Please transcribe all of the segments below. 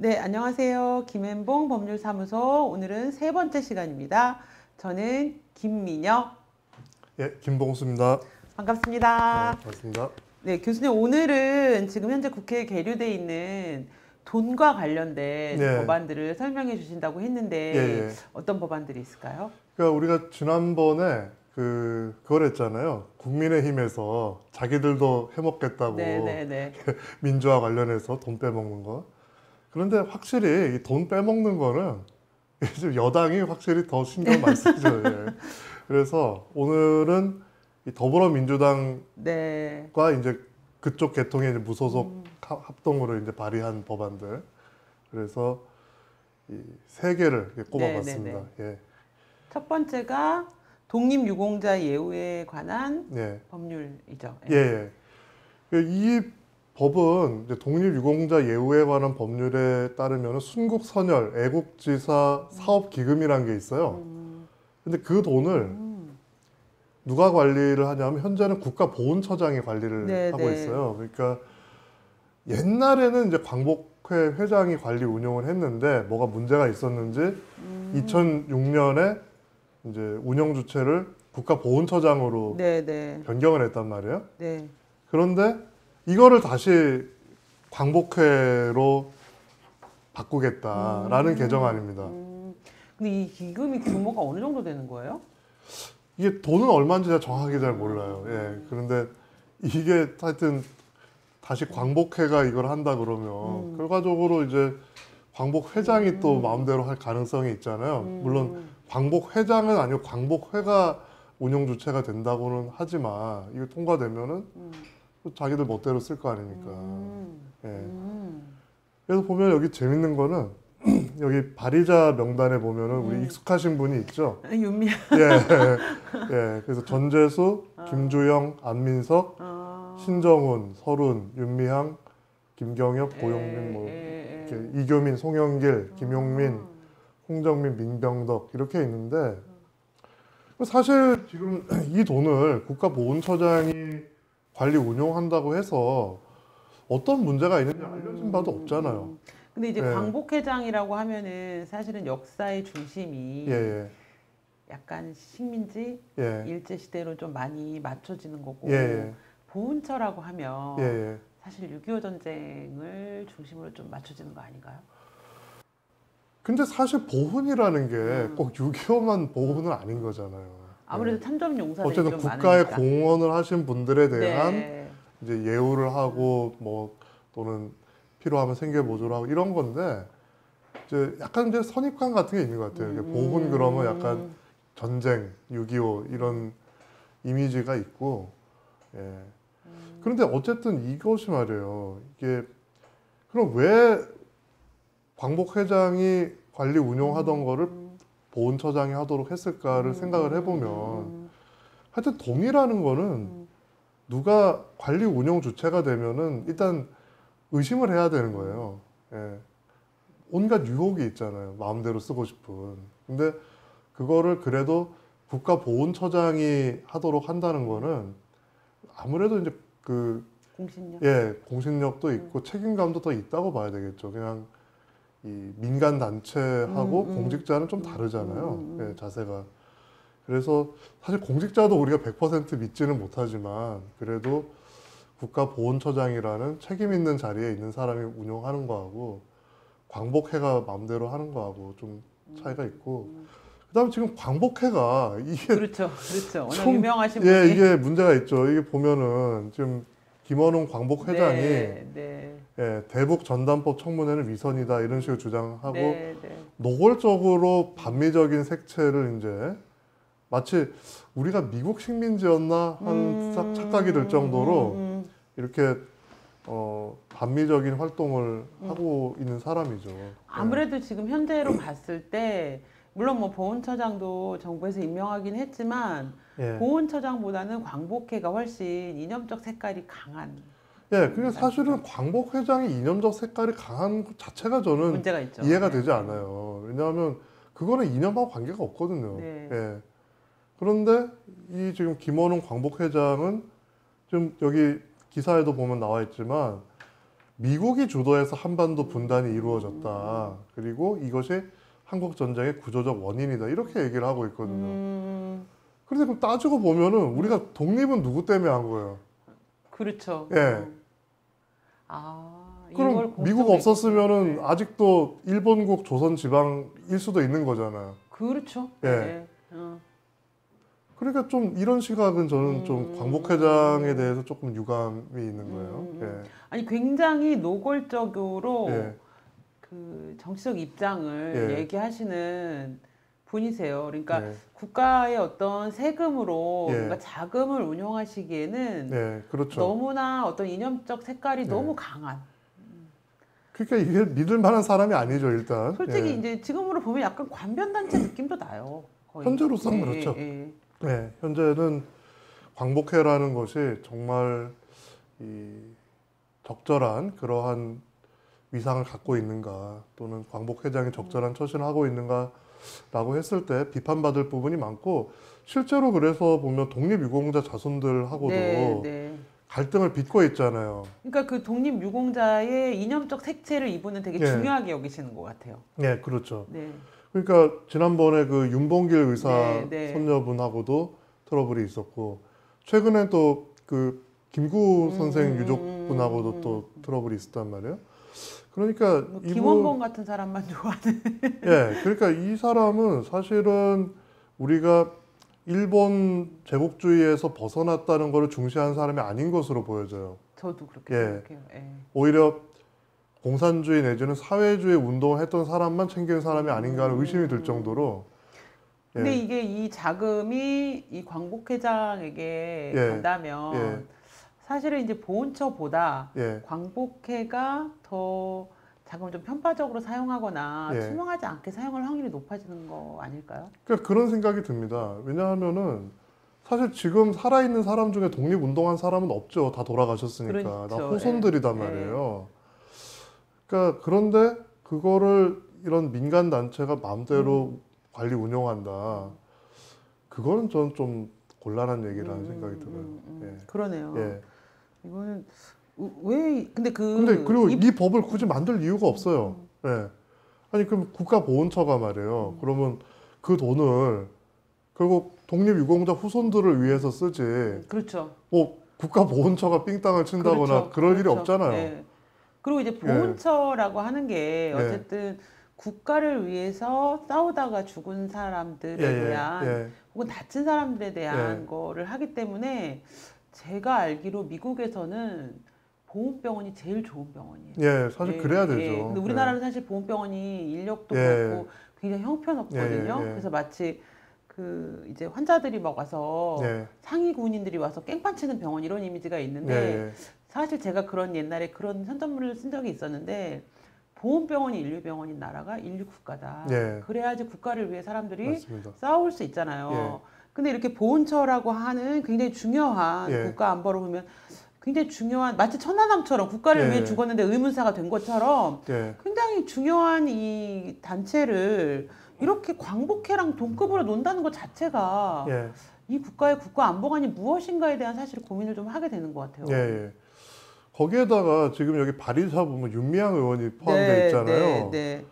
네, 안녕하세요. 김앤봉 법률사무소. 오늘은 세 번째 시간입니다. 저는 김민혁. 예, 김봉수입니다. 네, 반갑습니다. 반갑습니다. 네, 교수님, 오늘은 지금 현재 국회에 계류돼 있는 돈과 관련된 예, 법안들을 설명해 주신다고 예, 했는데 예. 어떤 법안들이 있을까요? 그러니까 우리가 지난번에 그걸 했잖아요. 국민의힘에서 자기들도 네, 해먹겠다고 네, 네. 민주화 관련해서 돈 빼먹는 거. 그런데 확실히 이 돈 빼먹는 거는 지금 여당이 확실히 더 신경 많이 쓰죠. 예. 그래서 오늘은 이 더불어민주당과 네. 이제 그쪽 계통의 이제 무소속 합동으로 이제 발의한 법안들. 그래서 이 세 개를 이렇게 네, 네, 꼽아봤습니다. 네. 예, 첫 번째가 독립유공자 예우에 관한 예, 법률이죠. 예. 예. 예. 이 법은 이제 독립유공자 예우에 관한 법률에 따르면 순국선열 애국지사 사업기금이라는 게 있어요. 근데 그 돈을 누가 관리를 하냐면 현재는 국가보훈처장이 관리를 네, 하고 네. 있어요. 그러니까 옛날에는 이제 광복회 회장이 관리 운영을 했는데 뭐가 문제가 있었는지 2006년에 이제 운영 주체를 국가보훈처장으로 네, 네. 변경을 했단 말이에요. 네. 그런데 이거를 다시 광복회로 바꾸겠다라는 개정안입니다. 근데 이 기금이 규모가 어느 정도 되는 거예요? 이게 돈은 얼마인지 제가 정확하게 잘 몰라요. 예. 그런데 이게 하여튼 다시 광복회가 이걸 한다 그러면 결과적으로 이제 광복회장이 또 마음대로 할 가능성이 있잖아요. 물론 광복회장은 아니고 광복회가 운영 주체가 된다고는 하지만 이거 통과되면은 또 자기들 멋대로 쓸 거 아닙니까. 예. 그래서 보면 여기 재밌는 거는 여기 발의자 명단에 보면은 우리 익숙하신 분이 있죠. 윤미. 예, 예. 그래서 전재수, 김주영, 안민석, 신정훈, 설훈, 윤미향, 김경엽, 고용민, 뭐 이렇게 이교민, 송영길, 김용민, 홍정민, 민병덕 이렇게 있는데 사실 지금 이 돈을 국가보훈처장이 관리 운용한다고 해서 어떤 문제가 있는지 알려진 바도 없잖아요. 근데 이제 예, 광복회장이라고 하면은 사실은 역사의 중심이 예, 예, 약간 식민지 예, 일제시대로 좀 많이 맞춰지는 거고 예, 예, 보훈처라고 예, 하면 예. 사실 6.25 전쟁을 중심으로 좀 맞춰지는 거 아닌가요? 근데 사실 보훈이라는 게 꼭 6.25만 보훈은 아닌 거잖아요. 예. 아무래도 참전 용사들이 어쨌든 좀 국가에 많으니까. 공헌을 하신 분들에 대한 네. 이제 예우를 하고 뭐 또는 필요하면 생계 보조를 하고 이런 건데 이제 약간 이제 선입관 같은 게 있는 것 같아요. 이게 보훈 그러면 약간 전쟁, 6.25 이런 이미지가 있고, 예. 그런데 어쨌든 이것이 말이에요. 이게 그럼 왜 광복회장이 관리 운용하던 거를 보훈처장이 하도록 했을까를 생각을 해보면 하여튼 돈이라는 거는 누가 관리 운영 주체가 되면은 일단 의심을 해야 되는 거예요. 예. 온갖 유혹이 있잖아요. 마음대로 쓰고 싶은. 근데 그거를 그래도 국가보훈처장이 하도록 한다는 거는 아무래도 이제 그, 공신력. 예, 공신력도 있고 책임감도 더 있다고 봐야 되겠죠. 그냥 이 민간 단체하고 공직자는 좀 다르잖아요. 예, 자세가. 그래서 사실 공직자도 우리가 100% 믿지는 못하지만 그래도 국가보훈처장이라는 책임 있는 자리에 있는 사람이 운영하는 거하고 광복회가 마음대로 하는 거하고 좀 차이가 있고 그다음에 지금 광복회가 이게 그렇죠. 그렇죠. 워낙 좀 유명하신 예, 분이. 이게 문제가 있죠. 이게 보면은 지금 김원웅 광복회장이 네, 네. 예, 대북 전단법 청문회는 위선이다 이런 식으로 주장하고 네, 네. 노골적으로 반미적인 색채를 이제 마치 우리가 미국 식민지였나 한 착각이 들 정도로 이렇게 반미적인 활동을 하고 있는 사람이죠. 예. 아무래도 지금 현재로 봤을 때 물론 뭐 보훈처장도 정부에서 임명하긴 했지만 예. 보훈처장보다는 광복회가 훨씬 이념적 색깔이 강한 예, 그게 사실은 광복 회장의 이념적 색깔이 강한 것 자체가 저는 문제가 있죠. 이해가 네, 되지 네. 않아요. 왜냐하면 그거는 이념하고 관계가 없거든요. 네. 예. 그런데 이 지금 김원웅 광복 회장은 지금 여기 기사에도 보면 나와 있지만 미국이 주도해서 한반도 분단이 이루어졌다. 그리고 이것이 한국 전쟁의 구조적 원인이다. 이렇게 얘기를 하고 있거든요. 그런데 그럼 따지고 보면은 우리가 독립은 누구 때문에 한 거예요? 그렇죠. 예. 이걸 그럼 미국 공통의- 없었으면은 네. 아직도 일본국 조선 지방일 수도 있는 거잖아요. 그렇죠. 예. 네. 그러니까 좀 이런 시각은 저는 좀 광복회장에 대해서 조금 유감이 있는 거예요. 예. 아니 굉장히 노골적으로 예. 그 정치적 입장을 예. 얘기하시는 분이세요. 그러니까 예. 국가의 어떤 세금으로 예. 뭔가 자금을 운용하시기에는 네, 그렇죠. 너무나 어떤 이념적 색깔이 예. 너무 강한. 그러니까 이게 믿을 만한 사람이 아니죠, 일단. 솔직히 예. 이제 지금으로 보면 약간 관변단체 느낌도 나요. 거의. 현재로서는 예, 그렇죠. 예. 네, 현재는 광복회라는 것이 정말 이 적절한 그러한 위상을 갖고 있는가, 또는 광복회장이 적절한 처신을 하고 있는가라고 했을 때 비판받을 부분이 많고, 실제로 그래서 보면 독립유공자 자손들하고도 네, 네. 갈등을 빚고 있잖아요. 그러니까 그 독립유공자의 이념적 색채를 이분은 되게 예. 중요하게 여기시는 것 같아요. 네, 그렇죠. 네. 그러니까 지난번에 그 윤봉길 의사 네, 네. 손녀분하고도 트러블이 있었고, 최근에 또 그 김구 선생 유족분하고도 또 트러블이 있었단 말이에요. 그러니까 뭐 이분, 김원봉 같은 사람만 좋아하는. 예, 그러니까 이 사람은 사실은 우리가 일본 제국주의에서 벗어났다는 것을 중시한 사람이 아닌 것으로 보여져요. 저도 그렇게 예. 생각해요. 예. 오히려 공산주의 내지는 사회주의 운동을 했던 사람만 챙기는 사람이 아닌가 하는 의심이 들 정도로. 근데 예. 이게 이 자금이 이 광복회장에게 예. 간다면 예. 사실은 이제 보훈처보다 예. 광복회가 더 자금을 좀 편파적으로 사용하거나 예. 투명하지 않게 사용할 확률이 높아지는 거 아닐까요? 그러니까 그런 생각이 듭니다. 왜냐하면은 사실 지금 살아있는 사람 중에 독립운동한 사람은 없죠. 다 돌아가셨으니까. 다 그렇죠. 후손들이단 예. 말이에요. 그러니까 그런데 그거를 이런 민간 단체가 마음대로 관리 운영한다. 그거는 저는 좀 곤란한 얘기라는 생각이 들어요. 예. 그러네요. 예. 이거는 왜 근데 근데 그리고 이 법을 굳이 만들 이유가 없어요. 예. 아니 그럼 국가보훈처가 말이에요. 그러면 그 돈을 결국 독립유공자 후손들을 위해서 쓰지. 그렇죠. 뭐 국가보훈처가 삥땅을 친다거나 그렇죠. 그럴 일이 그렇죠. 없잖아요. 예. 그리고 이제 보훈처라고 하는 게 예. 어쨌든 국가를 위해서 싸우다가 죽은 사람들에 예, 예, 대한 예. 혹은 다친 사람들에 대한 예. 거를 하기 때문에 제가 알기로 미국에서는 보훈병원이 제일 좋은 병원이에요. 예, 사실 예, 그래야 되죠. 예. 근데 우리나라는 사실 보훈병원이 인력도 예. 그렇고 굉장히 형편없거든요. 예, 예. 그래서 마치 그 이제 환자들이 막 와서 예. 상위 군인들이 와서 깽판 치는 병원 이런 이미지가 있는데 예. 사실 제가 그런 옛날에 그런 선전문을 쓴 적이 있었는데 보훈병원이 인류병원인 나라가 인류국가다. 예. 그래야지 국가를 위해 사람들이 맞습니다. 싸울 수 있잖아요. 예. 근데 이렇게 보훈처라고 하는 굉장히 중요한 예. 국가 안보를 보면 굉장히 중요한 마치 천안함처럼 국가를 예. 위해 죽었는데 의문사가 된 것처럼 예. 굉장히 중요한 이 단체를 이렇게 광복회랑 동급으로 논다는 것 자체가 예. 이 국가의 국가 안보관이 무엇인가에 대한 사실 고민을 좀 하게 되는 것 같아요. 예. 예. 거기에다가 지금 여기 발의사 보면 윤미향 의원이 포함되어 있잖아요. 네, 네.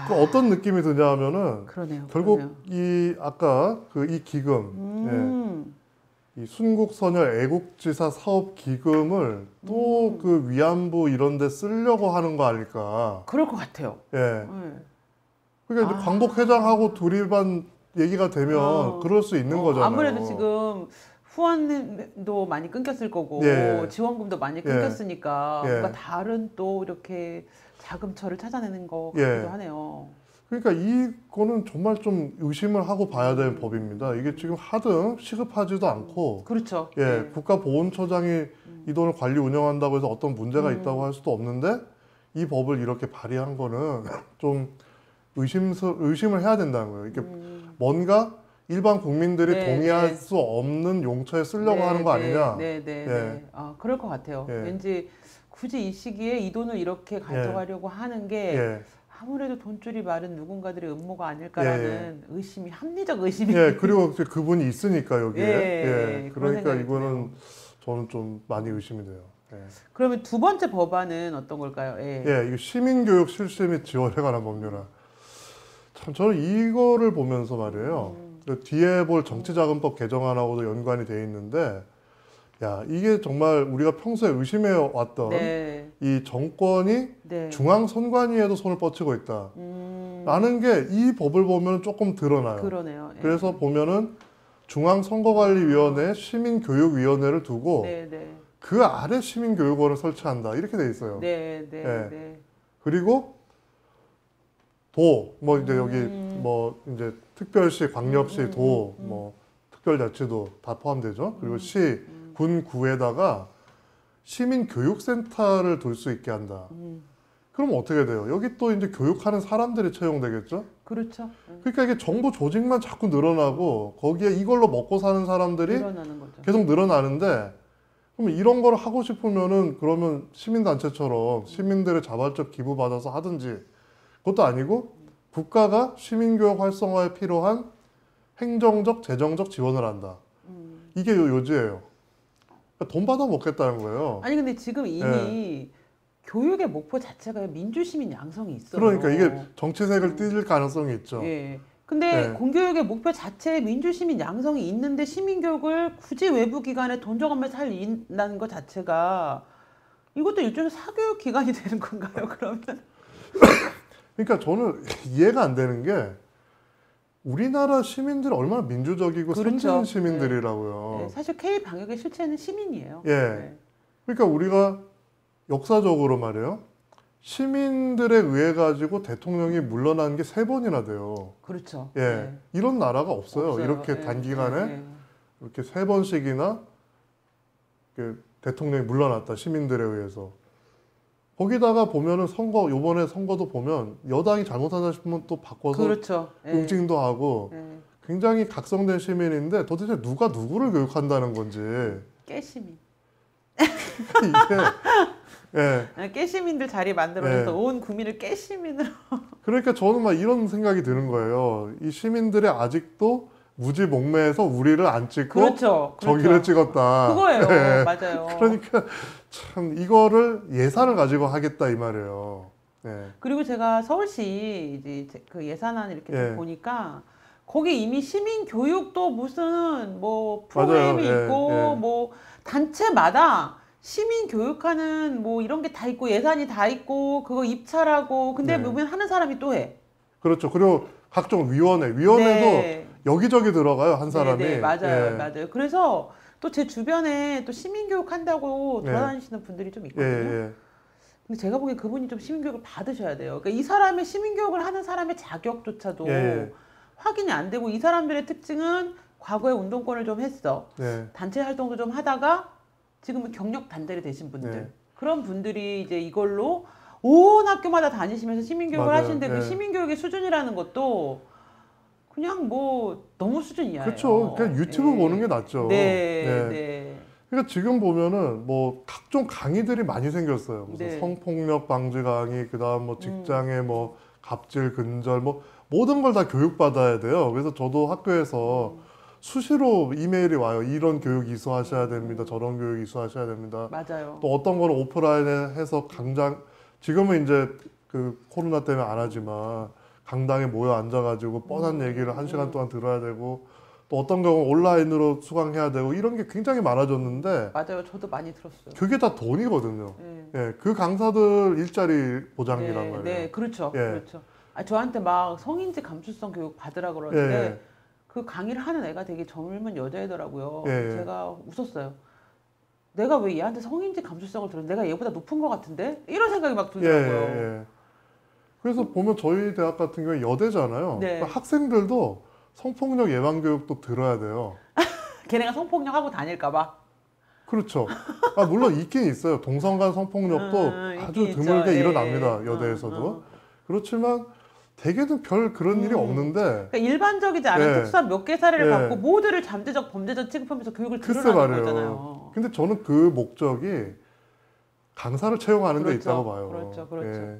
그 어떤 느낌이 드냐 하면은 그러네요. 결국 그러네요. 이 아까 그 이 기금, 이 순국선열 애국지사 사업 기금을 또 그 위안부 이런 데 쓰려고 하는 거 아닐까. 그럴 것 같아요. 예. 네. 그러니까 이제 광복회장하고 둘이만 얘기가 되면 그럴 수 있는 거잖아요. 아무래도 지금 후원도 많이 끊겼을 거고 예. 지원금도 많이 끊겼으니까 예. 뭔가 다른 또 이렇게 자금처를 찾아내는 거 예. 같기도 하네요. 그러니까 이거는 정말 좀 의심을 하고 봐야 되는 법입니다. 이게 지금 하등 시급하지도 않고, 그렇죠. 예, 네. 국가보훈처장이 이 돈을 관리 운영한다고 해서 어떤 문제가 있다고 할 수도 없는데 이 법을 이렇게 발의한 거는 좀 의심을 해야 된다는 거예요. 이게 뭔가 일반 국민들이 네, 동의할 네. 수 없는 용처에 쓰려고 네, 하는 거 네, 아니냐. 네, 네, 예. 네. 아, 그럴 것 같아요. 예. 왠지 굳이 이 시기에 이 돈을 이렇게 가져가려고 하는 게 예. 아무래도 돈줄이 마른 누군가들의 음모가 아닐까라는 의심이 합리적 의심이 예, 그리고 그분이 있으니까 여기에. 예, 예. 그런 그러니까 생각이 이거는 드네요. 저는 좀 많이 의심이 돼요. 예. 그러면 두 번째 법안은 어떤 걸까요? 예. 예, 이거 시민교육 실시 및 지원에 관한 법률안. 참 저는 이거를 보면서 말이에요. 그 뒤에 볼 정치자금법 개정안하고도 연관이 돼 있는데, 야, 이게 정말 우리가 평소에 의심해 왔던 네. 이 정권이 네. 중앙선관위에도 손을 뻗치고 있다. 라는 게 이 법을 보면 조금 드러나요. 그러네요. 예. 그래서 보면은 중앙선거관리위원회 시민교육위원회를 두고 네, 네. 그 아래 시민교육원을 설치한다. 이렇게 돼 있어요. 네, 네, 예. 네. 그리고 뭐 이제 여기 뭐 이제 특별시, 광역시, 뭐 특별자치도 다 포함되죠. 그리고 시, 군, 구에다가 시민교육센터를 둘 수 있게 한다. 그럼 어떻게 돼요? 여기 또 이제 교육하는 사람들이 채용되겠죠? 그렇죠. 그러니까 이게 정부 조직만 자꾸 늘어나고 거기에 이걸로 먹고 사는 사람들이 늘어나는 거죠. 계속 늘어나는데 그럼 이런 걸 하고 싶으면은 그러면 시민단체처럼 시민들의 자발적 기부 받아서 하든지 그것도 아니고 국가가 시민교육 활성화에 필요한 행정적, 재정적 지원을 한다. 이게 요지예요. 그러니까 돈 받아 먹겠다는 거예요. 아니 근데 지금 이미 교육의 목표 자체가 민주시민 양성이 있어요. 그러니까 이게 정치색을 띠질 가능성이 있죠. 예. 근데 네. 공교육의 목표 자체에 민주시민 양성이 있는데 시민교육을 굳이 외부 기관에 돈 줘가면서 한다는 것 자체가 이것도 일종의 사교육 기관이 되는 건가요? 그러면? 그러니까 저는 이해가 안 되는 게 우리나라 시민들이 얼마나 민주적이고 그렇죠. 선진 시민들이라고요. 네, 사실 K 방역의 실체는 시민이에요. 예. 네. 그러니까 우리가 역사적으로 말이에요. 시민들에 의해 가지고 대통령이 물러난 게 3번이나 돼요. 그렇죠. 예. 네. 이런 나라가 없어요. 없어요. 이렇게 네, 단기간에 네, 네. 이렇게 3번씩이나 대통령이 물러났다. 시민들에 의해서. 거기다가 보면은 요번에 선거도 보면 여당이 잘못하다 싶으면 또 바꿔서 그렇죠. 네. 응징도 하고 네. 굉장히 각성된 시민인데 도대체 누가 누구를 교육한다는 건지 깨시민. 이게 예. 깨시민들 자리 만들어줘서 온 국민을 깨시민으로. 그러니까 저는 막 이런 생각이 드는 거예요. 이 시민들이 아직도 무지몽매해서 우리를 안 찍고 그렇죠. 저기를 찍었다. 그거예요. 예. 맞아요. 그러니까 참 이거를 예산을 가지고 하겠다 이 말이에요. 예. 그리고 제가 서울시 이제 그 예산안 이렇게 좀 예. 보니까 거기 이미 시민 교육도 무슨 뭐 맞아요. 프로그램이 예, 있고 예. 뭐 단체마다 시민 교육하는 뭐 이런 게 다 있고 예산이 다 있고 그거 입찰하고 근데 네. 보면 하는 사람이 또 해. 그렇죠. 그리고 각종 위원회도 네. 여기저기 들어가요 한 사람이. 네, 맞아요, 예. 맞아요. 그래서 또 제 주변에 또 시민 교육 한다고 네. 돌아다니시는 분들이 좀 예, 있거든요. 예. 근데 제가 보기엔 그분이 좀 시민 교육을 받으셔야 돼요. 그러니까 이 사람의 시민 교육을 하는 사람의 자격조차도 예. 확인이 안 되고 이 사람들의 특징은 과거에 운동권을 좀 했어. 네. 단체 활동도 좀 하다가 지금은 경력 단절이 되신 분들. 네. 그런 분들이 이제 이걸로 온 학교마다 다니시면서 시민교육을 맞아요. 하시는데 그 네. 시민교육의 수준이라는 것도 그냥 뭐 너무 수준 이하예요. 그렇죠. 그냥 유튜브 예. 보는 게 낫죠. 네, 네. 네. 그러니까 지금 보면은 뭐 각종 강의들이 많이 생겼어요. 무슨 네. 성폭력 방지 강의, 그다음 뭐 직장에 뭐 갑질 근절 뭐 모든 걸 다 교육받아야 돼요. 그래서 저도 학교에서 수시로 이메일이 와요. 이런 교육 이수하셔야 됩니다. 저런 교육 이수하셔야 됩니다. 맞아요. 또 어떤 거는 오프라인에 해서 지금은 이제 그 코로나 때문에 안 하지만 강당에 모여 앉아가지고 뻔한 얘기를 1시간 동안 들어야 되고 또 어떤 경우는 온라인으로 수강해야 되고 이런 게 굉장히 많아졌는데 맞아요. 저도 많이 들었어요. 그게 다 돈이거든요. 네. 예, 그 강사들 일자리 보장이란 네, 말이에요. 네, 그렇죠. 예. 그렇죠. 아, 저한테 막 성인지 감수성 교육 받으라 그러는데 예. 그 강의를 하는 애가 되게 젊은 여자애더라고요. 예, 예. 제가 웃었어요. 내가 왜 얘한테 성인지 감수성을 들었는데 내가 얘보다 높은 것 같은데? 이런 생각이 막 예, 들더라고요. 예. 그래서 보면 저희 대학 같은 경우에 여대잖아요. 네. 그러니까 학생들도 성폭력 예방 교육도 들어야 돼요. 걔네가 성폭력 하고 다닐까 봐. 그렇죠. 아, 물론 있긴 있어요. 동성 간 성폭력도 아주 있긴 드물게 있죠. 일어납니다. 예. 여대에서도. 그렇지만 대개는 별 그런 일이 없는데 그러니까 일반적이지 않은 예. 특수한 몇 개 사례를 예. 갖고 모두를 잠재적 범죄자 취급하면서 교육을 글쎄 들으라는 말이에요. 거잖아요. 근데 저는 그 목적이 강사를 채용하는 데 그렇죠. 있다고 봐요. 그렇죠. 그렇죠. 예.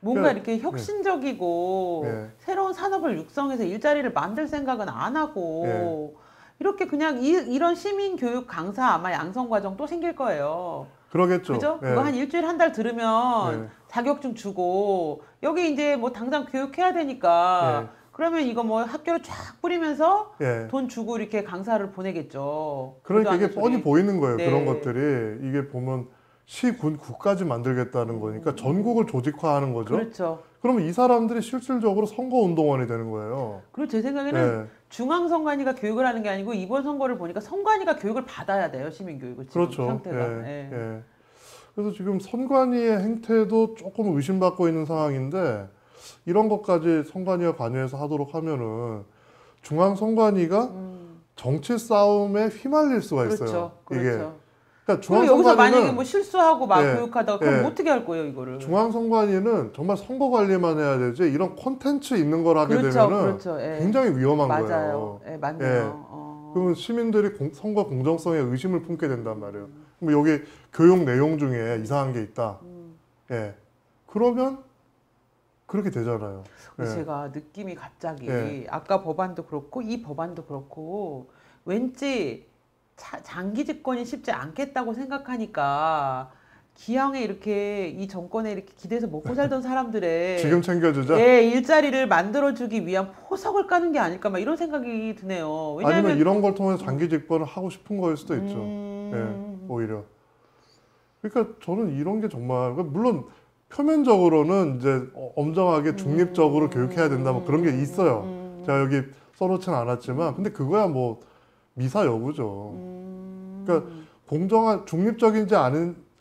뭔가 그러니까, 이렇게 혁신적이고 네. 새로운 산업을 육성해서 일자리를 만들 생각은 안 하고 이렇게 그냥 이런 시민 교육 강사 아마 양성 과정 또 생길 거예요. 그러겠죠. 그죠? 예. 그거 한 일주일 한 달 들으면 예. 자격증 주고 여기 이제 뭐 당장 교육해야 되니까 예. 그러면 이거 뭐 학교로 쫙 뿌리면서 예. 돈 주고 이렇게 강사를 보내겠죠. 그러니까 이게 고등학교 뻔히 소리. 보이는 거예요. 네. 그런 것들이 이게 보면 시, 구까지 만들겠다는 거니까 전국을 조직화하는 거죠. 그렇죠. 그러면 이 사람들이 실질적으로 선거운동원이 되는 거예요. 그리고 제 생각에는 예. 중앙선관위가 교육을 하는 게 아니고 이번 선거를 보니까 선관위가 교육을 받아야 돼요. 시민교육을 지금 그렇죠. 상태가. 예. 예. 예. 그래서 지금 선관위의 행태도 조금 의심받고 있는 상황인데 이런 것까지 선관위가 관여해서 하도록 하면은 중앙선관위가 정치 싸움에 휘말릴 수가 있어요. 그렇죠. 이게. 그렇죠. 그러니까 그리고 여기서 만약에 중앙선관위는 뭐 실수하고 막 예. 교육하다가 그럼 예. 어떻게 할 거예요, 이거를? 중앙선관위는 정말 선거 관리만 해야 되지 이런 콘텐츠 있는 걸 하게 그렇죠. 되면은 그렇죠. 예. 굉장히 위험한 맞아요. 거예요. 예, 맞네요. 예. 어. 그러면 시민들이 선거 공정성에 의심을 품게 된단 말이에요. 그럼 여기 교육 내용 중에 이상한 게 있다. 예. 그러면 그렇게 되잖아요. 예. 제가 느낌이 갑자기 예. 아까 법안도 그렇고 이 법안도 그렇고 왠지 장기 집권이 쉽지 않겠다고 생각하니까 기왕에 이렇게 이 정권에 이렇게 기대서 먹고 살던 사람들의 지금 챙겨주자. 예, 일자리를 만들어주기 위한 포석을 까는 게 아닐까 막 이런 생각이 드네요. 왜냐하면 아니면 이런 걸 통해서 장기 집권을 하고 싶은 거일 수도 있죠. 음. 예, 오히려. 그러니까 저는 이런 게 정말 물론 표면적으로는 이제 엄정하게 중립적으로 교육해야 된다 뭐 그런 게 있어요. 제가 여기 써놓지는 않았지만 근데 그거야 뭐 미사여구죠. 그러니까 공정한 중립적인지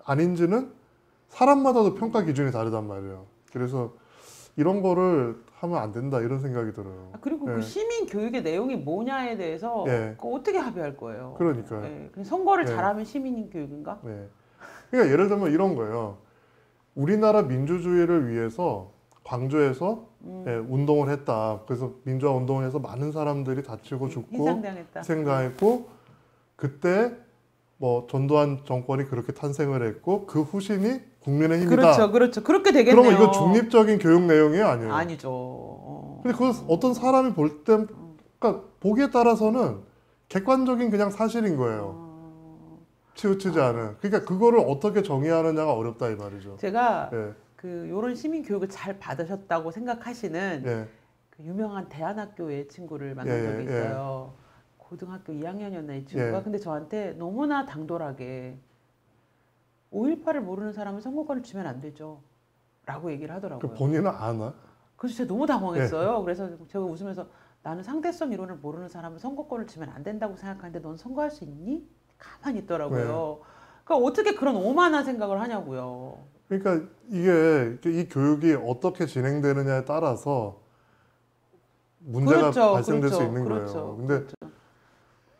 아닌지는 사람마다도 평가 기준이 다르단 말이에요. 그래서 이런 거를 하면 안 된다 이런 생각이 들어요. 그리고 예. 그 시민 교육의 내용이 뭐냐에 대해서 예. 그거 어떻게 합의할 거예요? 그러니까요. 예, 그냥 선거를 예. 잘하면 시민 교육인가? 네. 그러니까 예를 들면 이런 거예요. 우리나라 민주주의를 위해서 광주에서 예, 운동을 했다. 그래서 민주화 운동을 해서 많은 사람들이 다치고 죽고 희생당했다. 희생당했고 그때 뭐 전두환 정권이 그렇게 탄생을 했고 그 후신이 국민의힘이다. 그렇죠, 그렇죠. 그렇게 되겠네요. 그러면 이거 중립적인 교육 내용이에요, 아니에요? 아니죠. 근데 그거 어떤 사람이 볼 때, 그러니까 보기에 따라서는 객관적인 그냥 사실인 거예요. 치우치지 않은. 그러니까 그거를 어떻게 정의하느냐가 어렵다 이 말이죠. 제가 예, 그 요런 시민 교육을 잘 받으셨다고 생각하시는 예, 그 유명한 대안학교의 친구를 만난 예, 적이 예. 있어요. 고등학교 2학년이었나 이 친구가. 예. 근데 저한테 너무나 당돌하게 5.18을 모르는 사람은 선거권을 주면 안 되죠. 라고 얘기를 그 하더라고요. 본인은 아나? 그래서 제가 너무 당황했어요. 예. 그래서 제가 웃으면서 나는 상대성 이론을 모르는 사람은 선거권을 주면 안 된다고 생각하는데 넌 선거할 수 있니? 가만히 있더라고요. 그러니까 어떻게 그런 오만한 생각을 하냐고요. 그러니까 이게 이 교육이 어떻게 진행되느냐에 따라서 문제가 그렇죠, 발생될 그렇죠, 수 있는 그렇죠, 거예요. 근데 그렇죠.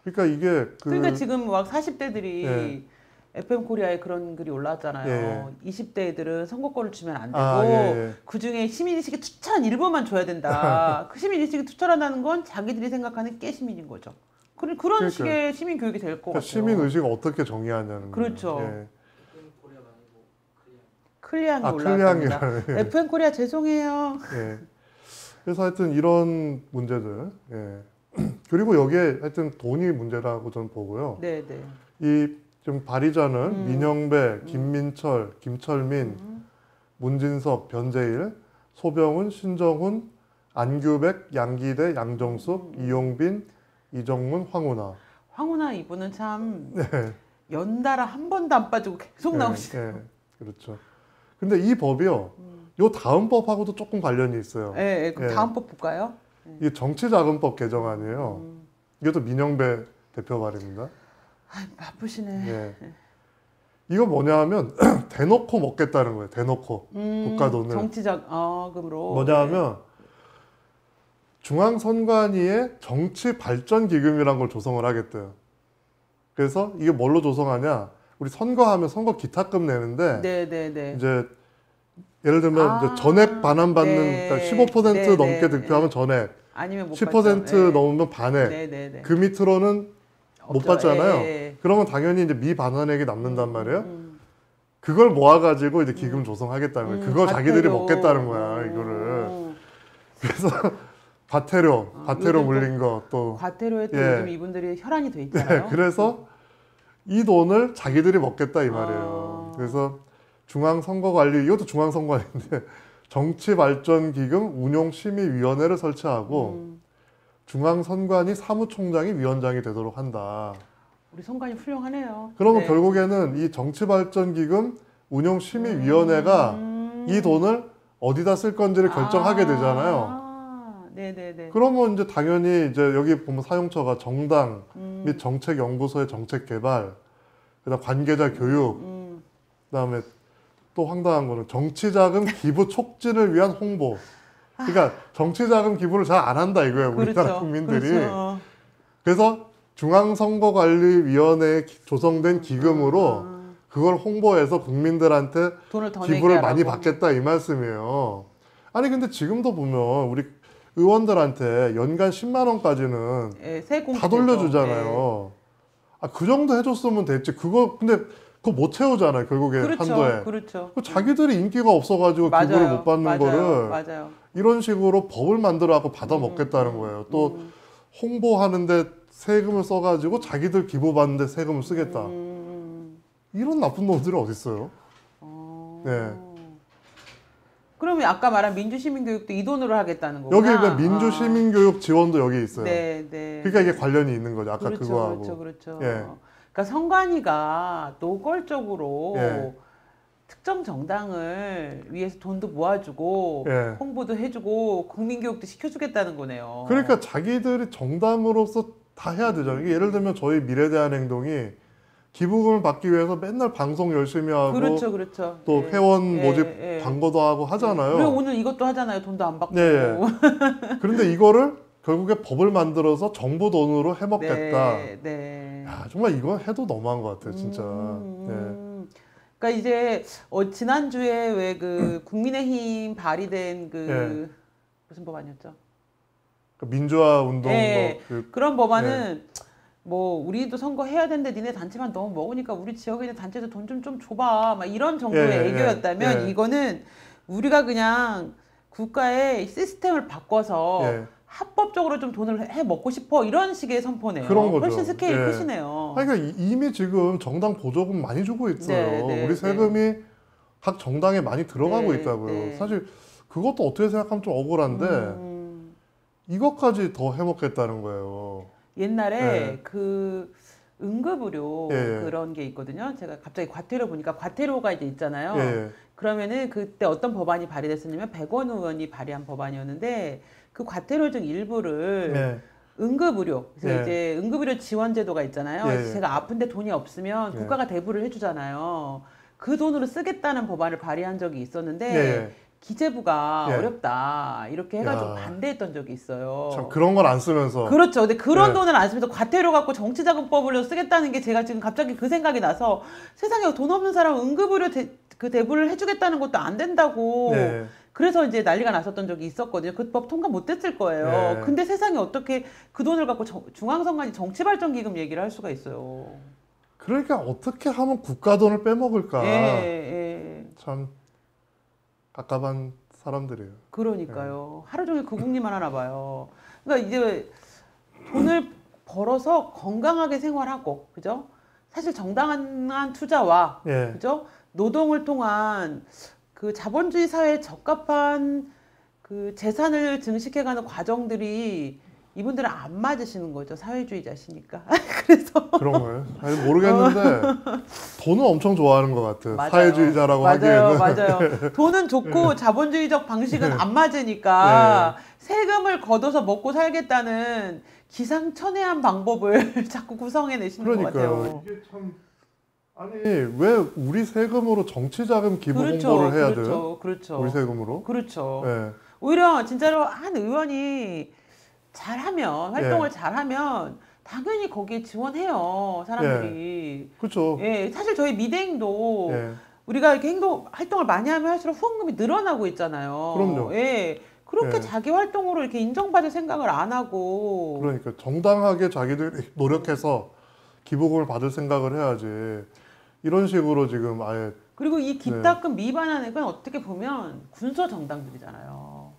그러니까 이게 그러니까 지금 막 40대들이 예. FM 코리아에 그런 글이 올라왔잖아요. 예. 20대 애들은 선거권을 주면 안 되고 아, 예, 예. 그중에 시민의식이 투철한 일부만 줘야 된다. 그 시민의식이 투철하다는 건 자기들이 생각하는 깨시민인 거죠. 그런 그러니까요. 식의 시민 교육이 될 것 그러니까 같아요. 시민 의식을 어떻게 정의하냐는 그렇죠. 거예요. 예. 클리앙이 아, 올라왔습니다. 클리앙이라는, 예. FM 코리아 죄송해요. 예. 그래서 하여튼 이런 문제들. 예. 그리고 여기에 하여튼 돈이 문제라고 저는 보고요. 네, 네. 이 지금 발의자는 민영배, 김민철, 김철민, 문진석, 변재일, 소병훈, 신정훈, 안규백, 양기대, 양정숙, 이용빈, 이정문, 황운하. 황운하 이분은 참 네. 연달아 한 번도 안 빠지고 계속 나오시죠. 네, 그렇죠. 근데 이 법이요, 요 다음 법하고도 조금 관련이 있어요. 네, 그럼 예. 다음 법 볼까요? 이게 정치자금법 개정안이에요. 이것도 민영배 대표 발의입니다. 아, 바쁘시네. 네. 이거 뭐냐 하면 대놓고 먹겠다는 거예요. 대놓고 국가 돈을. 정치자금으로. 뭐냐 하면 중앙선관위의 정치발전기금이라는 걸 조성을 하겠대요. 그래서 이게 뭘로 조성하냐? 우리 선거하면 선거 기타금 내는데 네, 네, 네. 이제 예를 들면 이제 전액 반환받는 네. 그러니까 15% 네, 넘게 네, 득표하면 전액, 아니면 못 10% 받죠. 넘으면 반액. 네, 네, 네. 그 밑으로는 못 없죠. 받잖아요. 예, 예. 그러면 당연히 이제 미반환액이 남는단 말이에요. 그걸 모아가지고 이제 기금 조성하겠다는 거예요. 그거 자기들이 과태료. 먹겠다는 거야, 이거를. 그래서 과태료 요즘 또 물린 거 또. 과태료에 또 예. 요즘 이분들이 혈안이 돼 있잖아요. 네, 그래서 이 돈을 자기들이 먹겠다 이 말이에요. 그래서 중앙선거관리, 이것도 중앙선관위인데 정치발전기금 운용심의위원회를 설치하고 중앙선관위 사무총장이 위원장이 되도록 한다. 우리 선관위 훌륭하네요. 그러면 네. 결국에는 이 정치발전기금 운용심의위원회가 이 돈을 어디다 쓸 건지를 결정하게 되잖아요. 네네네. 그러면 이제 당연히 이제 여기 보면 사용처가 정당 및 정책연구소의 정책개발, 그다음 관계자 교육, 그다음에 또 황당한 거는 정치자금 기부 촉진을 위한 홍보. 그러니까 정치자금 기부를 잘 안 한다 이거예요, 우리나라 그렇죠. 국민들이. 그렇죠. 그래서 중앙선거관리위원회에 조성된 기금으로 그걸 홍보해서 국민들한테 돈을 더 기부를 내게 많이 하라고. 받겠다 이 말씀이에요. 아니 근데 지금도 보면 우리 의원들한테 연간 10만 원까지는 예, 세금 다 돌려주잖아요. 아, 그 정도 해줬으면 됐지. 그거 근데 그거 못 채우잖아요. 결국에 그렇죠. 한도에. 그렇죠. 그 자기들이 인기가 없어가지고 기부를 못 받는 맞아요. 거를 맞아요. 이런 식으로 법을 만들어갖고 받아 먹겠다는 거예요. 또 홍보하는데 세금을 써가지고 자기들 기부 받는데 세금을 쓰겠다. 이런 나쁜 놈들이 어디 있어요? 네. 그러면 아까 말한 민주시민교육도 이 돈으로 하겠다는 여기 거구나. 그러니까 민주시민교육 지원도 여기 있어요. 네, 네. 그러니까 이게 관련이 있는 거죠. 아까 그렇죠, 그거하고. 그렇죠, 그렇죠. 예. 그러니까 선관위가 노골적으로 예. 특정 정당을 위해서 돈도 모아주고 예. 홍보도 해주고 국민교육도 시켜주겠다는 거네요. 그러니까 자기들이 정당으로서 다 해야 되잖아요. 이게 예를 들면 저희 미래대한행동이 기부금을 받기 위해서 맨날 방송 열심히 하고 그렇죠, 그렇죠. 또 예, 회원 예, 모집 예. 광고도 하고 하잖아요. 우리 오늘 이것도 하잖아요. 돈도 안 받고. 네. 그런데 이거를 결국에 법을 만들어서 정부 돈으로 해먹겠다. 네, 네. 야, 정말 이건 해도 너무한 것 같아요, 진짜. 그러니까 이제 지난주에 왜 그 국민의힘 발의된 그 무슨 법안이었죠? 그 민주화 운동 예, 뭐 그, 그런 법안은 뭐 우리도 선거 해야 되는데 니네 단체만 너무 먹으니까 우리 지역에 있는 단체도 돈 좀 줘봐 막 이런 정도의 예, 애교였다면 예. 이거는 우리가 그냥 국가의 시스템을 바꿔서 예. 합법적으로 좀 돈을 해 먹고 싶어 이런 식의 선포네요. 그런 거죠. 훨씬 스케일이 예. 크시네요. 아니, 그러니까 이미 지금 정당 보조금 많이 주고 있어요. 네, 네, 우리 세금이 각 정당에 많이 들어가고 네, 있다고요. 네. 사실 그것도 어떻게 생각하면 좀 억울한데 이것까지 더 해먹겠다는 거예요. 옛날에 네. 그 응급의료 예. 그런 게 있거든요. 제가 갑자기 과태료 보니까 과태료가 이제 있잖아요. 예. 그러면은 그때 어떤 법안이 발의됐었냐면 백원 의원이 발의한 법안이었는데 그 과태료 중 일부를 네. 응급의료 그래서 예. 이제 응급의료 지원제도가 있잖아요. 예. 그래서 제가 아픈데 돈이 없으면 예. 국가가 대부를 해주잖아요. 그 돈으로 쓰겠다는 법안을 발의한 적이 있었는데 예. 기재부가 예. 어렵다 이렇게 해가지고 야. 반대했던 적이 있어요. 참 그런 걸 안 쓰면서 그렇죠. 근데 그런 예. 돈을 안 쓰면서 과태료 갖고 정치자금법으로 쓰겠다는 게 제가 지금 갑자기 그 생각이 나서 세상에 돈 없는 사람 응급의료 그 대부를 해주겠다는 것도 안 된다고. 예. 그래서 이제 난리가 났었던 적이 있었거든요. 그 법 통과 못 됐을 거예요. 예. 근데 세상에 어떻게 그 돈을 갖고 중앙선관위 정치발전기금 얘기를 할 수가 있어요. 그러니까 어떻게 하면 국가 돈을 빼먹을까. 예, 예. 참 깝깝한 사람들이에요. 그러니까요. 하루 종일 그 국리만 하나 봐요. 그러니까 이제 돈을 벌어서 건강하게 생활하고, 그죠? 사실 정당한 투자와, 예. 그죠? 노동을 통한 그 자본주의 사회에 적합한 그 재산을 증식해가는 과정들이 이분들은 안 맞으시는 거죠. 사회주의자시니까. 그래서. 그런 거예요? 아니, 모르겠는데 돈은 엄청 좋아하는 것 같아요. 맞아요. 사회주의자라고 맞아요, 하기에는. 맞아요. 돈은 좋고 자본주의적 방식은 안 맞으니까 세금을 걷어서 먹고 살겠다는 기상천외한 방법을 자꾸 구성해내시는 것 같아요. 그러니까요. 이게 참 아니 왜 우리 세금으로 정치자금 기부 그렇죠, 홍보를 해야 그렇죠, 돼요? 그렇죠. 우리 세금으로? 그렇죠. 예. 오히려 진짜로 한 의원이 잘하면 활동을 예. 잘하면 당연히 거기에 지원해요 사람들이. 그렇죠. 예, 사실 저희 미대행도 예. 우리가 이렇게 활동을 많이 하면 할수록 후원금이 늘어나고 있잖아요. 그럼요. 예, 그렇게 예. 자기 활동으로 이렇게 인정받을 생각을 안 하고. 그러니까 정당하게 자기들이 노력해서 기부금을 받을 생각을 해야지. 이런 식으로 지금 아예 그리고 이 기탁금 미반환액은 어떻게 보면 군소 정당들이잖아요.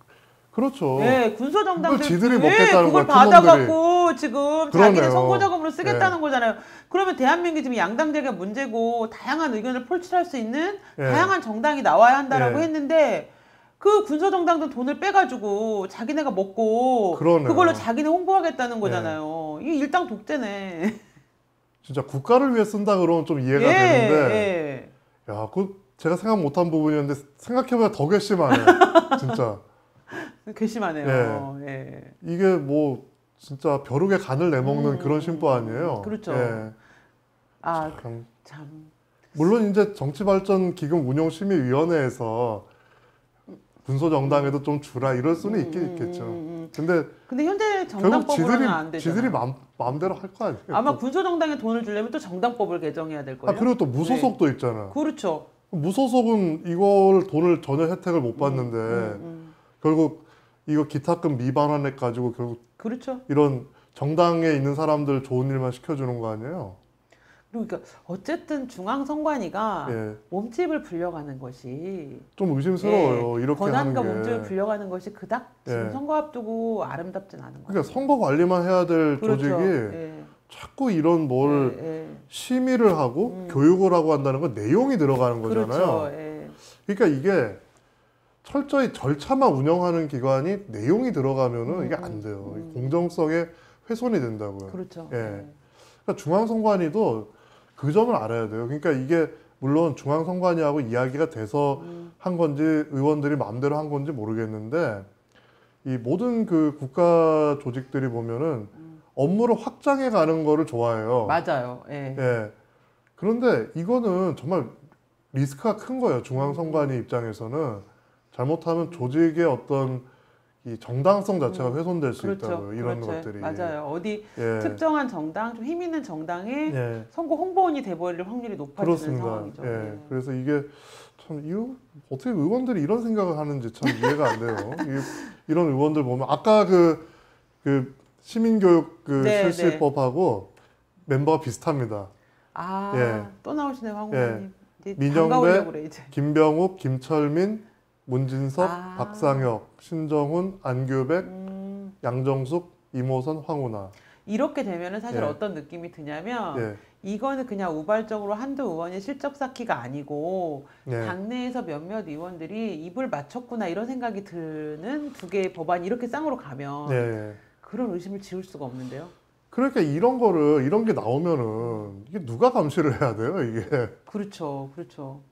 그렇죠. 예, 군소정당들 그걸 지들이 예, 먹겠다는 그걸 거야, 팀원들이. 받아갖고 지금 자기네 그러네요. 선거자금으로 쓰겠다는 예. 거잖아요. 그러면 대한민국이 지금 양당제가 문제고 다양한 의견을 표출할 수 있는 예. 다양한 정당이 나와야 한다라고 예. 했는데 그 군소정당들 돈을 빼가지고 자기네가 먹고 그러네요. 그걸로 자기네 홍보하겠다는 예. 거잖아요. 이게 일당 독재네. 진짜 국가를 위해 쓴다 그러면 좀 이해가 예, 되는데, 예. 야, 그 제가 생각 못한 부분이었는데 생각해보면 더 괘씸하네. 진짜. 괘씸하네요. 예. 이게 뭐 진짜 벼룩에 간을 내먹는 그런 심보 아니에요. 그렇죠. 예. 아, 참. 참. 물론 이제 정치발전기금 운용심의위원회에서 군소정당에도 좀 주라 이럴 수는 있긴 있겠죠. 근데 현재 결국 정당법으로는 안 되잖아요. 지들이 마음대로 할 거 아니에요. 아마 군소정당에 돈을 주려면 또 정당법을 개정해야 될 거예요. 그리고 또 무소속도 있잖아. 그렇죠. 무소속은 이걸 돈을 전혀 혜택을 못 받는데 결국 이거 기타금 미반환해 가지고 결국 그렇죠. 이런 정당에 있는 사람들 좋은 일만 시켜주는 거 아니에요? 그러니까 어쨌든 중앙선관위가 예. 몸집을 불려가는 것이 좀 의심스러워요. 이렇게 권한과 하는 게. 몸집을 불려가는 것이 그닥 지금 예. 선거 앞두고 아름답진 않은 거예요. 그러니까 선거 관리만 해야 될 그렇죠. 조직이 예. 자꾸 이런 뭘 예. 심의를 하고 교육을 하고 한다는 건 내용이 들어가는 거잖아요. 그렇죠. 예. 그러니까 이게 철저히 절차만 운영하는 기관이 내용이 들어가면은 이게 안 돼요. 공정성에 훼손이 된다고요. 그렇죠. 예. 예. 그러니까 중앙선관위도 그 점을 알아야 돼요. 그러니까 이게 물론 중앙선관위하고 이야기가 돼서 한 건지 의원들이 마음대로 한 건지 모르겠는데 이 모든 그 국가 조직들이 보면은 업무를 확장해 가는 거를 좋아해요. 맞아요. 예. 예. 그런데 이거는 정말 리스크가 큰 거예요. 중앙선관위 입장에서는 잘못하면 조직의 어떤 이 정당성 자체가 훼손될 수 그렇죠. 있다고요. 이런 그렇죠. 것들이. 맞아요. 어디 예. 특정한 정당, 좀 힘 있는 정당의 예. 선거 홍보원이 돼버릴 확률이 높아지는 그렇습니다. 상황이죠. 예. 예. 그래서 이게 참 어떻게 의원들이 이런 생각을 하는지 참 이해가 안 돼요. 이런 의원들 보면 아까 그 시민교육 그 네, 실시법하고 멤버가 비슷합니다. 아, 예. 또 나오시네요, 황 의원님. 이제 민영배, 반가우려고 그래, 이제. 김병욱, 김철민, 문진석, 아. 박상혁, 신정훈, 안규백, 양정숙, 이모선, 황운하. 이렇게 되면은 사실 예. 어떤 느낌이 드냐면 예. 이거는 그냥 우발적으로 한두 의원이 실적 쌓기가 아니고 예. 당내에서 몇몇 의원들이 입을 맞췄구나 이런 생각이 드는 두 개의 법안이 이렇게 쌍으로 가면 예. 그런 의심을 지울 수가 없는데요. 그러니까 이런 게 나오면은 이게 누가 감시를 해야 돼요, 이게. 그렇죠, 그렇죠.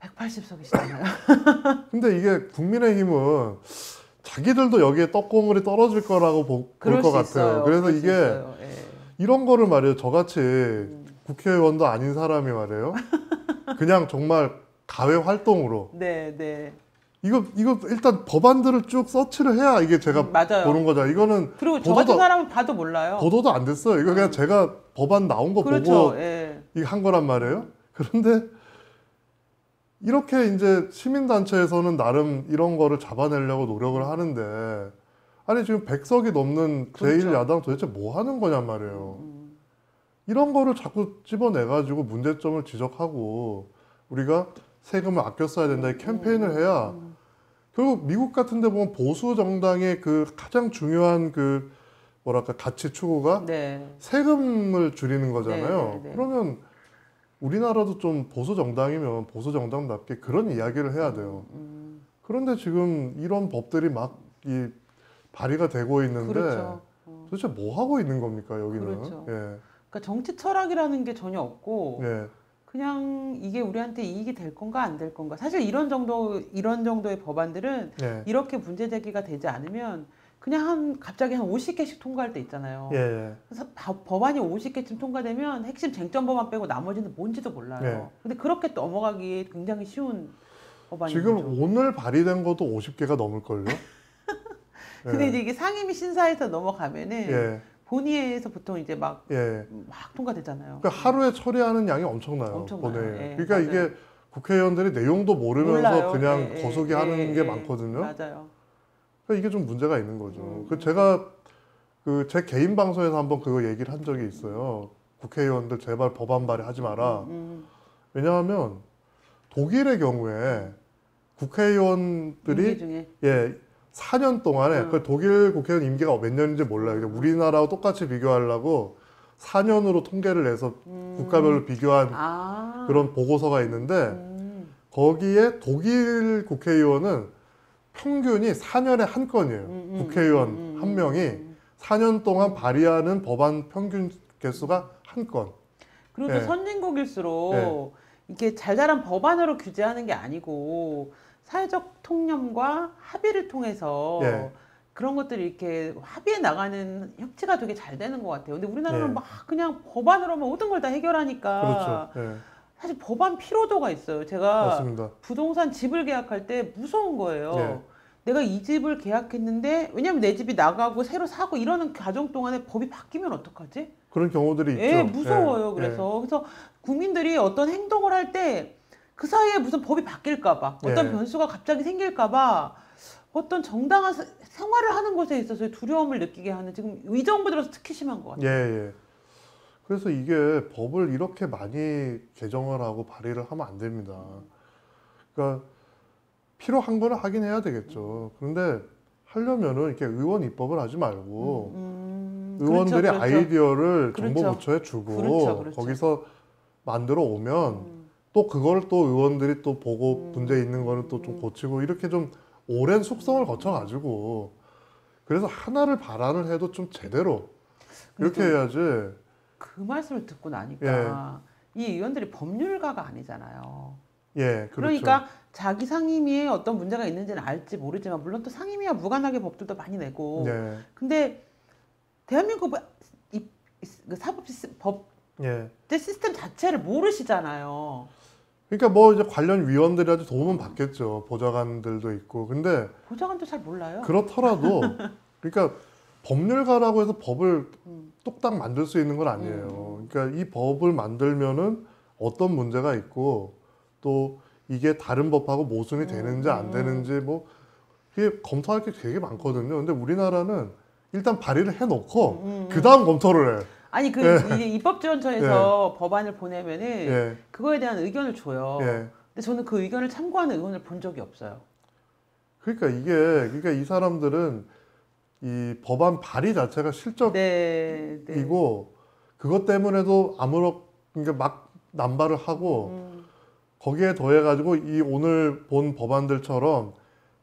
180석이시잖아요. 근데 이게 국민의힘은 자기들도 여기에 떡고물이 떨어질 거라고 볼 그럴 것 수 같아요. 있어요. 그래서 그럴 수 이게 있어요. 예. 이런 거를 말이에요. 저같이 국회의원도 아닌 사람이 말이에요. 그냥 정말 가외 활동으로 네, 네. 이거 일단 법안들을 쭉 서치를 해야 이게 제가 맞아요. 보는 거죠. 이거는 그리고 저 같은 사람은 봐도 몰라요. 보도도 안 됐어요. 이거 그냥 제가 법안 나온 거 그렇죠. 보고 예. 이거 한 거란 말이에요. 그런데 이렇게 이제 시민단체에서는 나름 이런 거를 잡아내려고 노력을 하는데 아니 지금 100석이 넘는 그렇죠. 제1야당 도대체 뭐 하는 거냔 말이에요. 이런 거를 자꾸 집어내가지고 문제점을 지적하고 우리가 세금을 아껴 써야 된다 이 캠페인을 해야 결국 미국 같은 데 보면 보수 정당의 그 가장 중요한 그 뭐랄까 가치 추구가 네. 세금을 줄이는 거잖아요. 네, 네, 네. 그러면 우리나라도 좀 보수 정당이면 보수 정당답게 그런 이야기를 해야 돼요. 그런데 지금 이런 법들이 막 이 발의가 되고 있는데 그렇죠. 도대체 뭐 하고 있는 겁니까 여기는? 그렇죠. 예. 그러니까 정치 철학이라는 게 전혀 없고 예. 그냥 이게 우리한테 이익이 될 건가 안 될 건가. 사실 이런 정도의 법안들은 예. 이렇게 문제 제기가 되지 않으면 그냥 갑자기 한 50개씩 통과할 때 있잖아요. 예. 그래서 법안이 50개쯤 통과되면 핵심 쟁점 법안 빼고 나머지는 뭔지도 몰라요. 네. 근데 그렇게 넘어가기 굉장히 쉬운 법안인 지금 거죠. 오늘 발의된 것도 50개가 넘을걸요? 근데 이제 이게 상임위 심사에서 넘어가면은 예. 본회의에서 보통 이제 막 예. 통과되잖아요. 그러니까 하루에 처리하는 양이 엄청나요. 엄청나요. 본회의에. 예, 그러니까 맞아요. 이게 국회의원들이 내용도 모르면서 몰라요. 그냥 예, 거수기 예, 하는 예, 게 예. 많거든요. 맞아요. 그러니까 이게 좀 문제가 있는 거죠. 제가 제 개인 방송에서 한번 그거 얘기를 한 적이 있어요. 국회의원들 제발 법안 발의하지 마라. 왜냐하면 독일의 경우에 국회의원들이 임기 중에. 예 4년 동안에 그 독일 국회의원 임기가 몇 년인지 몰라요. 근데 우리나라하고 똑같이 비교하려고 4년으로 통계를 내서 국가별로 비교한 아. 그런 보고서가 있는데 거기에 독일 국회의원은 평균이 4년에 한 건이에요. 국회의원 한 명이 4년 동안 발의하는 법안 평균 개수가 한 건. 그리고 예. 또 선진국일수록 예. 이렇게 잘잘한 법안으로 규제하는 게 아니고 사회적 통념과 합의를 통해서 예. 그런 것들이 이렇게 합의해 나가는 협치가 되게 잘 되는 것 같아요. 근데 우리나라는 예. 막 그냥 법안으로만 모든 걸 다 해결하니까 그렇죠. 예. 사실 법안 피로도가 있어요. 제가 맞습니다. 부동산 집을 계약할 때 무서운 거예요. 예. 내가 이 집을 계약했는데 왜냐면 내 집이 나가고 새로 사고 이러는 과정 동안에 법이 바뀌면 어떡하지? 그런 경우들이 있죠. 예, 무서워요. 예. 그래서 국민들이 어떤 행동을 할 때 그 사이에 무슨 법이 바뀔까봐, 어떤 예. 변수가 갑자기 생길까봐, 어떤 정당한 생활을 하는 것에 있어서 두려움을 느끼게 하는 지금 이 정부 들어서 특히 심한 것 같아요. 예, 예. 그래서 이게 법을 이렇게 많이 개정을 하고 발의를 하면 안 됩니다. 그러니까 필요한 거는 하긴 해야 되겠죠. 그런데 하려면은 이렇게 의원 입법을 하지 말고 의원들이 그렇죠, 그렇죠. 아이디어를 그렇죠. 정보부처에 주고 그렇죠, 그렇죠. 거기서 만들어 오면 또 그걸 또 의원들이 또 보고 문제 있는 거는 또 좀 고치고 이렇게 좀 오랜 숙성을 거쳐가지고 그래서 하나를 발안을 해도 좀 제대로 이렇게 해야지. 그 말씀을 듣고 나니까 이 의원들이 법률가가 아니잖아요. 예, 그렇죠. 그러니까 자기 상임위에 어떤 문제가 있는지는 알지 모르지만 물론 또 상임위와 무관하게 법들도 많이 내고 예, 근데 대한민국 사법 법제 예. 시스템 자체를 모르시잖아요. 그러니까 뭐 이제 관련 위원들이라도 도움은 받겠죠. 보좌관들도 있고. 근데 보좌관도 잘 몰라요. 그렇더라도 그러니까 법률가라고 해서 법을 뚝딱 만들 수 있는 건 아니에요. 그러니까 이 법을 만들면은 어떤 문제가 있고 또 이게 다른 법하고 모순이 되는지 안 되는지 뭐 이게 검토할 게 되게 많거든요. 근데 우리나라는 일단 발의를 해놓고 그 다음 검토를 해. 아니 그 예. 이게 입법지원처에서 법안을 보내면은 예, 그거에 대한 의견을 줘요. 예. 근데 저는 그 의견을 참고하는 의원을 본 적이 없어요. 그러니까 이 사람들은 이 법안 발의 자체가 실적이고 네, 네. 그것 때문에도 그러니까 막 남발을 하고 거기에 더해가지고 이 오늘 본 법안들처럼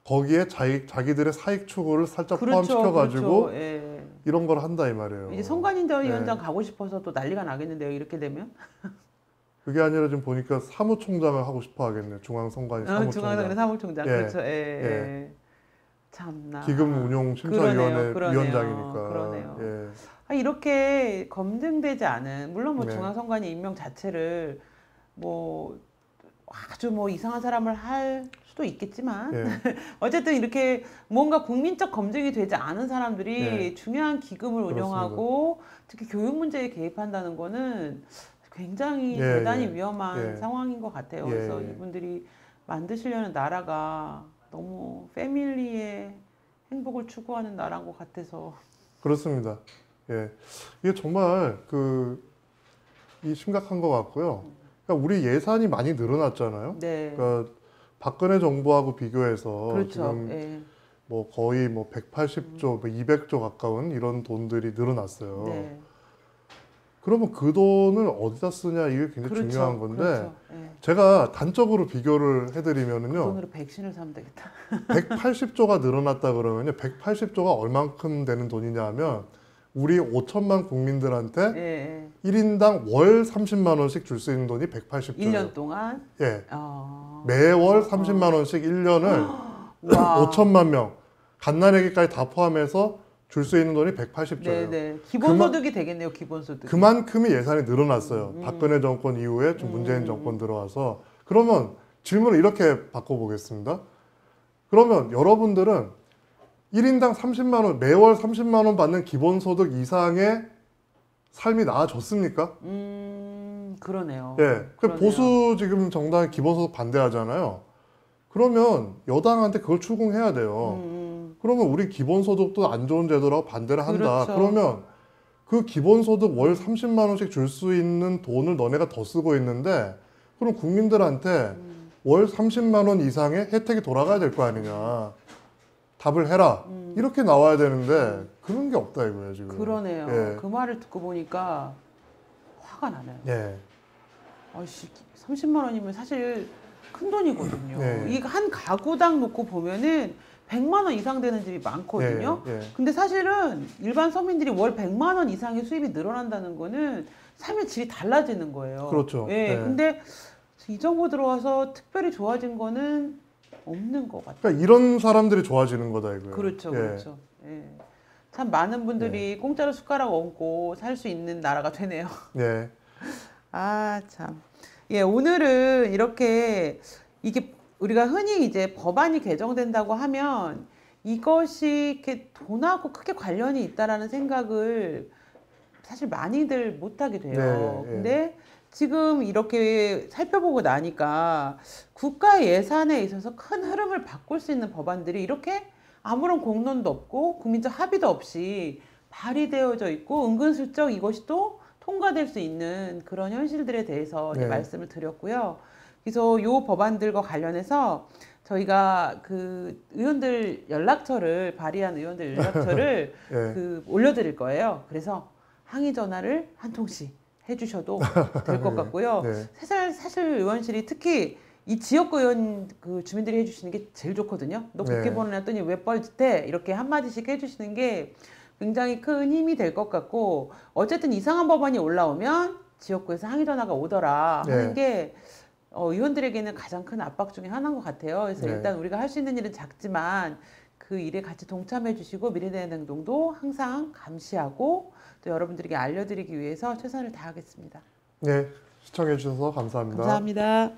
거기에 자기들의 사익 추구를 살짝 포함시켜가지고 그렇죠. 예. 이런 걸 한다 이 말이에요. 이제 선관위원장 예. 가고 싶어서 또 난리가 나겠는데요. 이렇게 되면 그게 아니라 지금 보니까 사무총장을 하고 싶어 하겠네요. 중앙선관위 사무총장. 중앙선관위 사무총장 예. 그렇죠. 예. 참나. 기금운용심사위원회 그러네요. 위원장이니까. 그러네요. 예. 이렇게 검증되지 않은 물론 뭐 네. 중앙선관위 임명 자체를 뭐 아주 뭐 이상한 사람을 할 수도 있겠지만 예. 어쨌든 이렇게 뭔가 국민적 검증이 되지 않은 사람들이 네. 중요한 기금을 운영하고 특히 교육 문제에 개입한다는 거는 굉장히 예, 대단히 예. 위험한 예. 상황인 것 같아요. 예, 그래서 예. 이분들이 만드시려는 나라가 너무 패밀리의 행복을 추구하는 나라인 것 같아서 그렇습니다. 예. 이게 정말 이 심각한 것 같고요. 그러니까 우리 예산이 많이 늘어났잖아요. 네. 그러니까 박근혜 정부하고 비교해서 그렇죠. 지금 예. 뭐 거의 뭐 180조, 200조 가까운 이런 돈들이 늘어났어요. 네. 그러면 그 돈을 어디다 쓰냐 이게 굉장히 그렇죠. 중요한 건데 그렇죠. 예. 제가 단적으로 비교를 그 해드리면은요. 돈으로 백신을 사면 되겠다. 180조가 늘어났다 그러면요. 180조가 얼만큼 되는 돈이냐 하면 우리 5천만 국민들한테 예. 1인당 월 30만 원씩 줄 수 있는 돈이 180조예요. 1년 동안 예. 어. 매월 30만 원씩 1년을 와. 5천만 명 갓난아기까지 다 포함해서 줄 수 있는 돈이 180조예요. 네네. 기본소득이 되겠네요. 기본소득. 그만큼이 예산이 늘어났어요. 박근혜 정권 이후에 좀 문재인 정권 들어와서. 그러면 질문을 이렇게 바꿔보겠습니다. 그러면 여러분들은 1인당 30만 원, 매월 30만 원 받는 기본소득 이상의 삶이 나아졌습니까? 그러네요. 예. 그러네요. 보수 지금 정당이 기본소득 반대하잖아요. 그러면 여당한테 그걸 추궁해야 돼요. 그러면 우리 기본소득도 안 좋은 제도라고 반대를 한다. 그렇죠. 그러면 그 기본소득 월 30만 원씩 줄 수 있는 돈을 너네가 더 쓰고 있는데 그럼 국민들한테 월 30만 원 이상의 혜택이 돌아가야 될 거 아니냐. 답을 해라. 이렇게 나와야 되는데 그런 게 없다 이거예요 지금. 그러네요. 예. 그 말을 듣고 보니까 화가 나네요. 예. 아씨 30만 원이면 사실 큰 돈이거든요. 네. 이 한 가구당 놓고 보면은 100만 원 이상 되는 집이 많거든요. 예. 예. 근데 사실은 일반 서민들이 월 100만 원 이상의 수입이 늘어난다는 거는 삶의 질이 달라지는 거예요. 그렇죠. 예. 예. 근데 이 정부 들어와서 특별히 좋아진 거는 없는 것 같아요. 그러니까 이런 사람들이 좋아지는 거다 이거예요. 그렇죠, 예. 그렇죠. 예. 참 많은 분들이 공짜로 숟가락 얹고 살 수 있는 나라가 되네요. 예. 아, 참. 예, 오늘은 이렇게 이게 우리가 흔히 이제 법안이 개정된다고 하면 이것이 이렇게 돈하고 크게 관련이 있다라는 생각을 사실 많이들 못하게 돼요. 네, 예. 근데 지금 이렇게 살펴보고 나니까 국가 예산에 있어서 큰 흐름을 바꿀 수 있는 법안들이 이렇게 아무런 공론도 없고 국민적 합의도 없이 발의되어져 있고 은근슬쩍 이것이 또 통과될 수 있는 그런 현실들에 대해서 이제 네. 말씀을 드렸고요. 그래서 이 법안들과 관련해서 저희가 그 의원들 연락처를 발의한 의원들 연락처를 예. 그 올려드릴 거예요. 그래서 항의 전화를 한 통씩 해주셔도 될 것 같고요. 네. 사실 의원실이 특히 이 지역 의원 그 주민들이 해주시는 게 제일 좋거든요. 너 국회 네. 보내 놨더니 왜 뻘짓해? 이렇게 한마디씩 해주시는 게 굉장히 큰 힘이 될 것 같고 어쨌든 이상한 법안이 올라오면 지역구에서 항의 전화가 오더라 하는 네. 게 의원들에게는 가장 큰 압박 중에 하나인 것 같아요. 그래서 네. 일단 우리가 할 수 있는 일은 작지만 그 일에 같이 동참해 주시고 미래대의 행동도 항상 감시하고 또 여러분들에게 알려드리기 위해서 최선을 다하겠습니다. 네. 시청해 주셔서 감사합니다. 감사합니다.